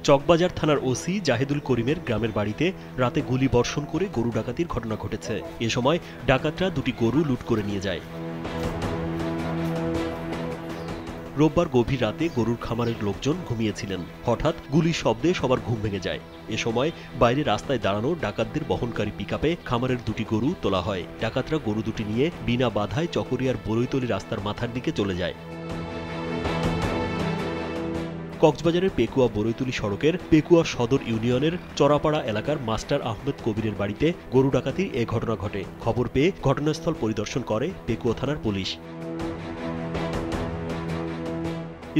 চকবাজার থানার ওসি জাহিদুল করিমের গ্রামের বাড়িতে রাতে গুলি বর্ষণ করে গরু ডাকাতির ঘটনা ঘটেছে। এ সময় ডাকাতরা দুটি গরু লুট করে নিয়ে যায়। রোববার গভীর রাতে গরুর খামারের লোকজন ঘুমিয়েছিলেন। হঠাৎ গুলির শব্দে সবার ঘুম ভেঙে যায়। এ সময় বাইরে রাস্তায় দাঁড়ানো ডাকাতদের বহনকারী পিকআপে খামারের দুটি গরু তোলা হয়। ডাকাতরা গরু দুটি নিয়ে বিনা বাধায় চকরিয়ার বরৈতলী রাস্তার মাথার দিকে চলে যায়। কক্সবাজারের পেকুয়া বরৈতলী সড়কের পেকুয়া সদর ইউনিয়নের চরাপাড়া এলাকার মাস্টার আহমেদ কবিরের বাড়িতে গরু ডাকাতির এ ঘটনা ঘটে। খবর পেয়ে ঘটনাস্থল পরিদর্শন করে পেকুয়া থানার পুলিশ।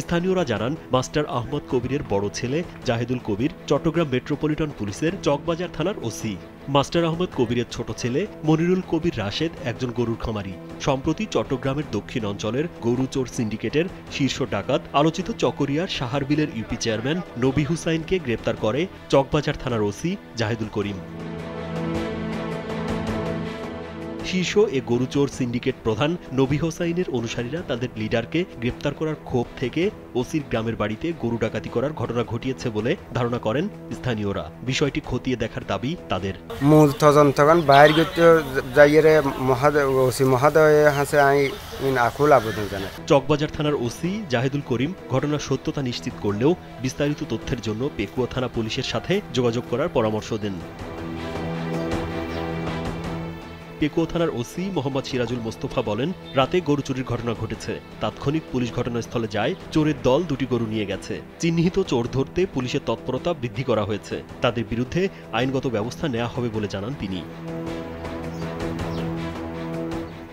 স্থানীয়রা জানান, মাস্টার আহমদ কবিরের বড় ছেলে জাহিদুল কবির চট্টগ্রাম মেট্রোপলিটন পুলিশের চকবাজার থানার ওসি। মাস্টার আহমদ কবিরের ছোট ছেলে মনিরুল কবির রাশেদ একজন গরুর খামারি। সম্প্রতি চট্টগ্রামের দক্ষিণ অঞ্চলের গরু চোর সিন্ডিকেটের শীর্ষ ডাকাত আলোচিত চকরিয়ার সাহারবিলের ইউপি চেয়ারম্যান নবী হুসাইনকে গ্রেপ্তার করে চকবাজার থানার ওসি জাহিদুল করিম। শীর্ষ এ গরুচোর সিন্ডিকেট প্রধান নবী হোসাইনের অনুসারীরা তাদের লিডারকে গ্রেপ্তার করার ক্ষোভ থেকে ওসির গ্রামের বাড়িতে গরু ডাকাতি করার ঘটনা ঘটিয়েছে বলে ধারণা করেন স্থানীয়রা। বিষয়টি খতিয়ে দেখার দাবি তাদের। মূল তদন্ত বাইরে যাইয়ে ওসি মহোদয় হাসে আই আকুল আবেদন জানাই। চকবাজার থানার ওসি জাহিদুল করিম ঘটনার সত্যতা নিশ্চিত করলেও বিস্তারিত তথ্যের জন্য পেকুয়া থানা পুলিশের সাথে যোগাযোগ করার পরামর্শ দেন। পেকুয়া থানার ওসি মোহাম্মদ সিরাজুল মোস্তফা বলেন, রাতে গরু চুরির ঘটনা ঘটেছে। তাৎক্ষণিক পুলিশ ঘটনাস্থলে যায়। চোরের দল দুটি গরু নিয়ে গেছে। চিহ্নিত চোর ধরতে পুলিশের তৎপরতা বৃদ্ধি করা হয়েছে। তাদের বিরুদ্ধে আইনগত ব্যবস্থা নেওয়া হবে বলে জানান তিনি।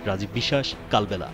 রাজীব বিশ্বাস, কালবেলা।